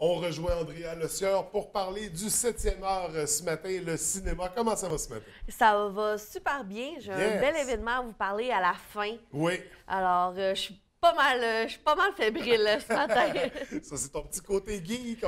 On rejoint Andrea Le Sieur pour parler du 7e art ce matin, le cinéma. Comment ça va ce matin? Ça va super bien. J'ai un bel événement à vous parler à la fin. Oui. Alors, je suis pas mal fébrile ce matin. Ça, c'est ton petit côté geek.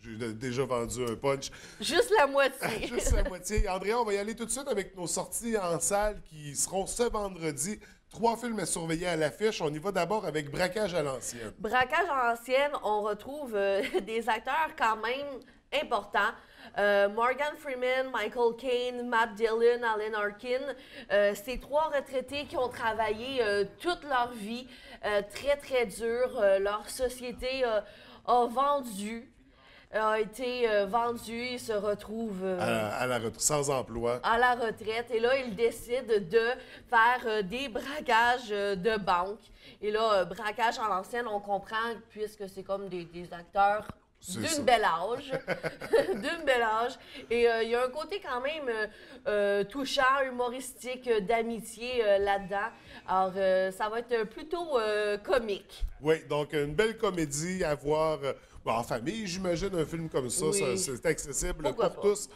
J'ai déjà vendu un punch. Juste la moitié. Juste la moitié. Andrea, on va y aller tout de suite avec nos sorties en salle qui seront ce vendredi. 3 films à surveiller à l'affiche. On y va d'abord avec Braquage à l'ancienne. Braquage à l'ancienne, on retrouve des acteurs quand même importants. Morgan Freeman, Michael Caine, Matt Dillon, Alan Arkin. Ces 3 retraités qui ont travaillé toute leur vie, très, très dur. Leur société a vendu. A été vendu, il se retrouve À la retraite, sans emploi. à la retraite. Et là, il décide de faire des braquages de banque. Et là, braquage à l'ancienne, on comprend, puisque c'est comme des acteurs d'une belle âge. D'une belle âge. Et il y a un côté quand même touchant, humoristique, d'amitié là-dedans. Alors, ça va être plutôt comique. Oui, donc une belle comédie à voir en famille, j'imagine, un film comme ça. Oui. C'est accessible Pourquoi pour pas? tous.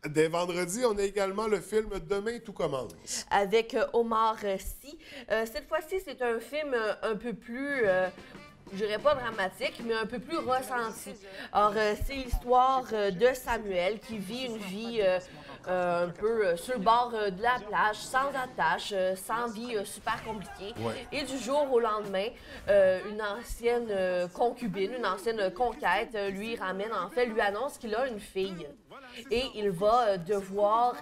Dès vendredi, on a également le film Demain, tout commence. Avec Omar Sy. Cette fois-ci, c'est un film un peu plus, je dirais pas dramatique, mais un peu plus ressenti. Alors, c'est l'histoire de Samuel qui vit une vie un peu sur le bord de la plage, sans attache, sans vie super compliquée. Ouais. Et du jour au lendemain, une ancienne concubine, une ancienne conquête, lui ramène, en fait, lui annonce qu'il a une fille. Et il va devoir...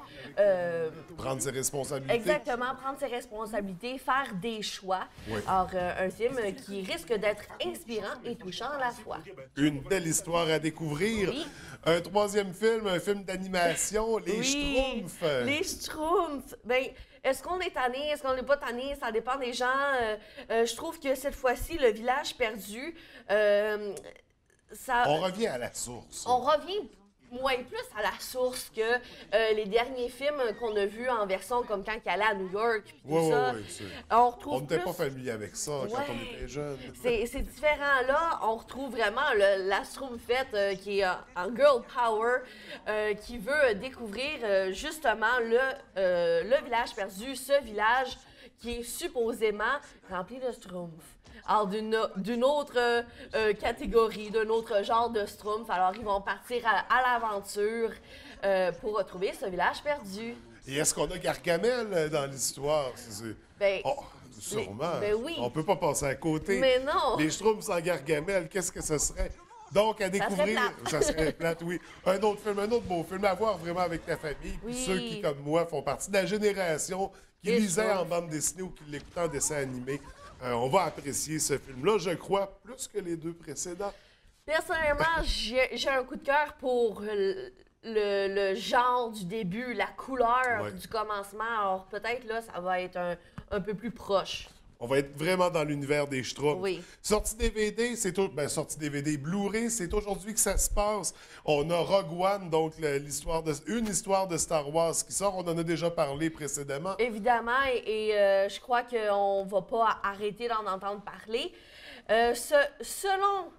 Prendre ses responsabilités. exactement, prendre ses responsabilités, faire des choix. Oui. Alors, un film qui risque d'être inspirant et touchant à la fois. Une belle histoire à découvrir. Oui. Un 3e film, un film d'animation, Les Schtroumpfs. Les Schtroumpfs. Bien, est-ce qu'on est tanné, est-ce qu'on n'est pas tanné? Ça dépend des gens. Je trouve que cette fois-ci, Le Village perdu, ça... On revient à la source. On revient moins plus à la source que les derniers films qu'on a vus en version comme quand il allait à New York puis tout Oui, ça. oui, oui. On retrouve On n'était plus... pas familier avec ça quand Ouais. on était jeunes. C'est différent. Là, on retrouve vraiment la Schtroumpfette qui est en girl power, qui veut découvrir justement le village perdu, ce village qui est supposément rempli de Schtroumpfs. Alors, d'une autre catégorie, d'un autre genre de Schtroumpfs. Alors, ils vont partir à l'aventure pour retrouver ce village perdu. Et est-ce qu'on a Gargamel dans l'histoire? Ben, Oh, sûrement. ben oui. On peut pas passer à côté. Mais non. Les Schtroumpfs sans Gargamel, qu'est-ce que ce serait? Donc, à découvrir... Ça serait plate, oui. Un autre film, un autre beau film à voir vraiment avec ta famille. Puis Oui. ceux qui, comme moi, font partie de la génération qui Les lisait en Schtroumpfs. bande dessinée ou qui l'écoutait en dessin animé. On va apprécier ce film-là, je crois, plus que les 2 précédents. Personnellement, j'ai un coup de cœur pour le genre du début, la couleur Ouais. du commencement. Alors peut-être là, ça va être un peu plus proche. On va être vraiment dans l'univers des Schtroumpfs. Oui. Sortie DVD, sortie DVD Blu-ray, c'est aujourd'hui que ça se passe. On a Rogue One, donc une histoire de Star Wars qui sort. On en a déjà parlé précédemment. Évidemment, et je crois qu'on ne va pas arrêter d'en entendre parler. Selon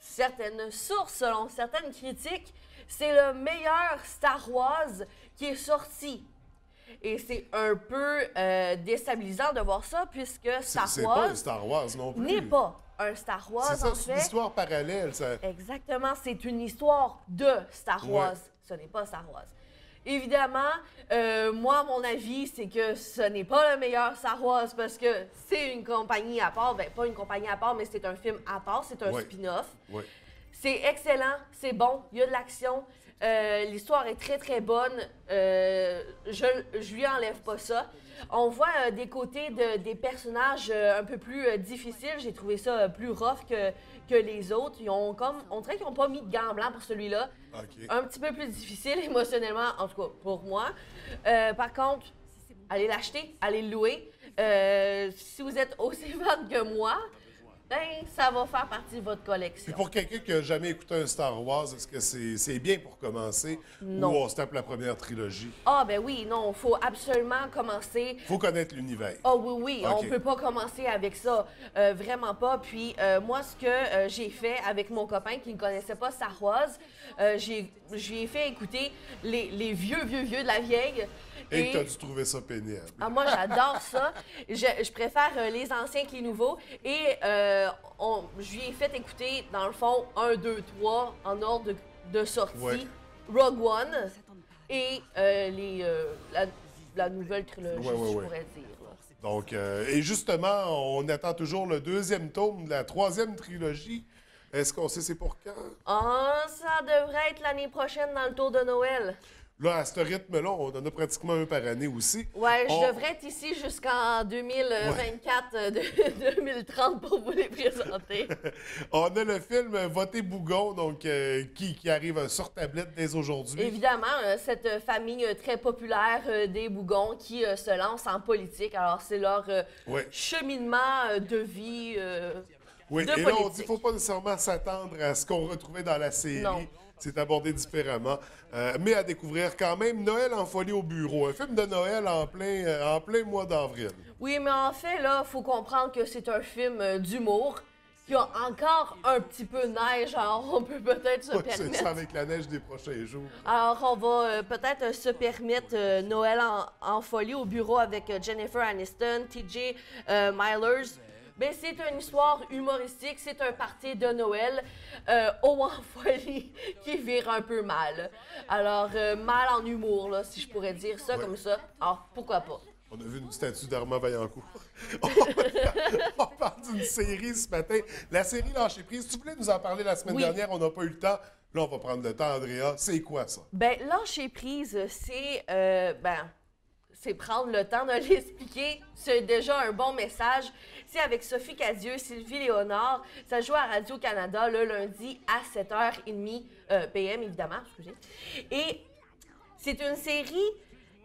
certaines sources, selon certaines critiques, c'est le meilleur Star Wars qui est sorti. Et c'est un peu déstabilisant de voir ça, puisque Star C'est Wars pas un Star Wars non plus. n'est pas un Star Wars, C'est ça, en c'est une fait. histoire parallèle. Ça... Exactement, c'est une histoire de Star Wars. Ouais. Ce n'est pas Star Wars. Évidemment, moi, mon avis, c'est que ce n'est pas le meilleur Star Wars parce que c'est une compagnie à part. Ben, pas une compagnie à part, mais c'est un film à part, c'est un Ouais. spin-off. Ouais. C'est excellent, c'est bon, il y a de l'action. L'histoire est très, très bonne. Je lui enlève pas ça. On voit des côtés des personnages un peu plus difficiles. J'ai trouvé ça plus rough que les autres. On dirait qu'ils n'ont pas mis de gants blancs pour celui-là. OK. Un petit peu plus difficile émotionnellement, en tout cas pour moi. Par contre, allez l'acheter, allez le louer. Si vous êtes aussi fan que moi, ben ça va faire partie de votre Puis collection. pour quelqu'un qui n'a jamais écouté un Star Wars, est-ce que c'est bien pour commencer? Non. Ou on se tape la première trilogie? Ah ben oui, non, faut absolument commencer. Faut connaître l'univers. Ah oui, oui, OK. on peut pas commencer avec ça, vraiment pas. Puis moi, ce que j'ai fait avec mon copain qui ne connaissait pas Star Wars, j'ai fait écouter les vieux de la vieille. Et tu as dû trouver ça pénible. Ah, moi, j'adore ça. Je préfère les anciens que les nouveaux. Et je lui ai fait écouter, dans le fond, 1, 2, 3 en ordre de sortie. Ouais. Rogue One et la nouvelle trilogie, Ouais, si je ouais. pourrais dire. Là. Donc, et justement, on attend toujours le deuxième tome de la troisième trilogie. Est-ce qu'on sait c'est pour quand? Ah, ça devrait être l'année prochaine dans le tour de Noël. Là, à ce rythme-là, on en a pratiquement un par année aussi. Ouais, On- je devrais être ici jusqu'en 2024-2030 pour vous les présenter. On a le film Voter Bougon, donc qui arrive sur tablette dès aujourd'hui. Évidemment, cette famille très populaire des Bougons qui se lance en politique. Alors, c'est leur Ouais. cheminement de vie. Oui, de et là, on dit politique. qu'il ne faut pas nécessairement s'attendre à ce qu'on retrouvait dans la série. Non. C'est abordé différemment. Mais à découvrir quand même Noël en folie au bureau. Un film de Noël en plein mois d'avril. Oui, mais en fait, là, il faut comprendre que c'est un film d'humour qui a encore un petit peu de neige. Alors, on peut peut-être se Ouais, c'est permettre. ça avec la neige des prochains jours. Alors, on va peut-être se permettre Noël en folie au bureau avec Jennifer Aniston, TJ Millers. Ben, c'est une histoire humoristique, c'est un party de Noël haut en folie qui vire un peu mal. Alors, mal en humour, là, si je pourrais dire ça Ouais. comme ça. Alors, pourquoi pas? On a vu une statue d'Armand Vaillancourt. On parle d'une série ce matin. La série Lâcher prise, tu voulais nous en parler la semaine Oui. dernière, on n'a pas eu le temps. Là, on va prendre le temps, Andrea. C'est quoi ça? Ben, lâcher prise, c'est prendre le temps de l'expliquer. C'est déjà un bon message. C'est avec Sophie Cadieux, Sylvie Léonard. Ça joue à Radio-Canada le lundi à 7h30 PM, évidemment, excusez. Et c'est une série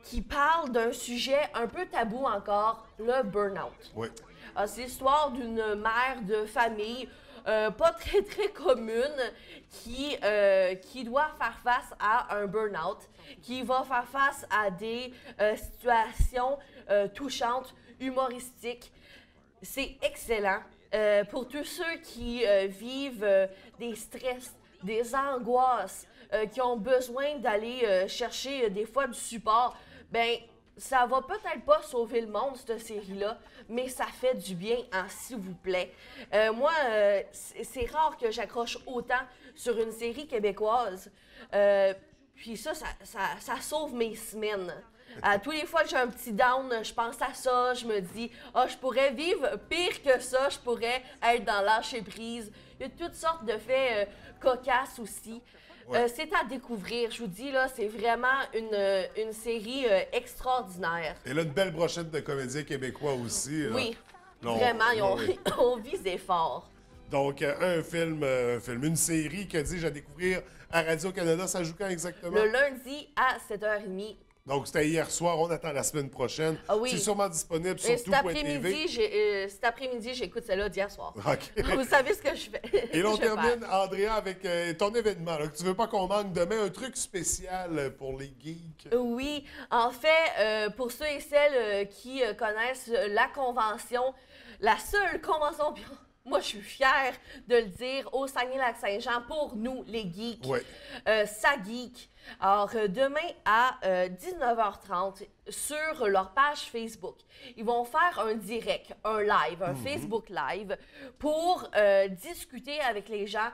qui parle d'un sujet un peu tabou encore, le burn-out. Oui. C'est l'histoire d'une mère de famille pas très commune qui doit faire face à un burn-out, qui va faire face à des situations touchantes, humoristiques. C'est excellent pour tous ceux qui vivent des stress, des angoisses, qui ont besoin d'aller chercher des fois du support. Ben, ça va peut-être pas sauver le monde, cette série-là, mais ça fait du bien, hein, s'il vous plaît. Moi, c'est rare que j'accroche autant sur une série québécoise. Puis ça sauve mes semaines. Tous les fois que j'ai un petit down, je pense à ça, je me dis « Ah, je pourrais vivre pire que ça, je pourrais être dans lâcher prise. » Il y a toutes sortes de faits cocasses aussi. Ouais. C'est à découvrir, je vous dis, là, c'est vraiment une série extraordinaire. Et là, une belle brochette de comédiens québécois aussi. Là. Oui, Là, vraiment, oui. on visait fort. Donc, un film, une série que dis-je à découvrir à Radio-Canada. Ça joue quand exactement? Le lundi à 7h30. Donc, c'était hier soir. On attend la semaine prochaine. Ah oui. C'est sûrement disponible sur Cet tout.tv. après-midi, j'écoute celle-là d'hier soir. OK. Vous savez ce que je fais. Et là, on Je vais termine, faire. Andrea, avec ton événement. Là, que tu veux pas qu'on manque demain, un truc spécial pour les geeks. Oui, en fait, pour ceux et celles qui connaissent la convention, la seule convention, puis moi je suis fière de le dire, au Saguenay-Lac-Saint-Jean, pour nous, les geeks, Ouais. ça geek. Alors, demain à 19h30, sur leur page Facebook, ils vont faire un direct, un live, un Facebook Live, pour discuter avec les gens.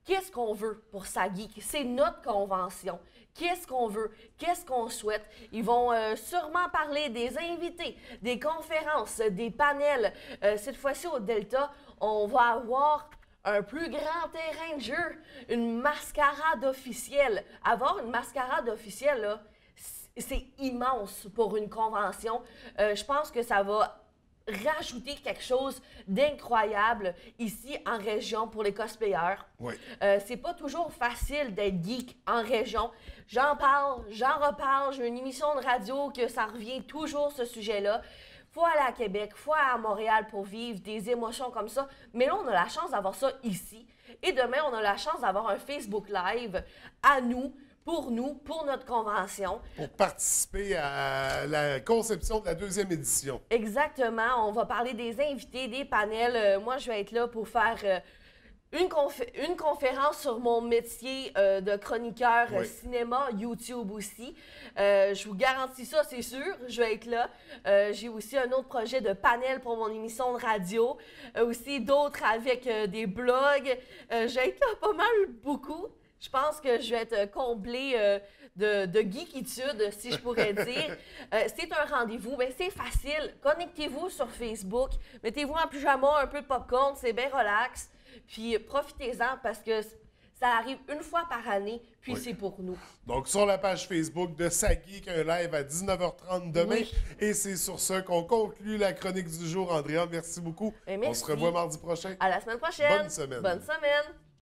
Qu'est-ce qu'on veut pour ça geek? C'est notre convention. Qu'est-ce qu'on veut? Qu'est-ce qu'on souhaite? Ils vont sûrement parler des invités, des conférences, des panels. Cette fois-ci, au Delta, on va avoir un plus grand terrain de jeu, une mascarade officielle. Avoir une mascarade officielle, là, c'est immense pour une convention. Je pense que ça va rajouter quelque chose d'incroyable ici en région pour les cosplayers. Oui. C'est pas toujours facile d'être geek en région. J'en parle, j'en reparle. J'ai une émission de radio que ça revient toujours ce sujet-là. faut aller à Québec, faut aller à Montréal pour vivre des émotions comme ça. Mais là, on a la chance d'avoir ça ici. Et demain, on a la chance d'avoir un Facebook Live à nous, pour notre convention. Pour participer à la conception de la 2e édition. Exactement. On va parler des invités, des panels. Moi, je vais être là pour faire une conférence sur mon métier de chroniqueur cinéma, YouTube aussi. Je vous garantis ça, c'est sûr. Je vais être là. J'ai aussi un autre projet de panel pour mon émission de radio. Aussi d'autres avec des blogs. Je vais être là pas mal beaucoup. Je pense que je vais être comblée de geekitude, si je pourrais dire. C'est un rendez-vous, mais c'est facile. Connectez-vous sur Facebook, mettez-vous en pyjama, un peu de popcorn, c'est bien relax. Puis profitez-en parce que ça arrive une fois par année, puis c'est pour nous. Donc, sur la page Facebook de Ça Geek, un live à 19h30 demain. Oui. Et c'est sur ce qu'on conclut la chronique du jour. Andrea, merci beaucoup. Merci. On se revoit mardi prochain. À la semaine prochaine. Bonne semaine. Bonne semaine.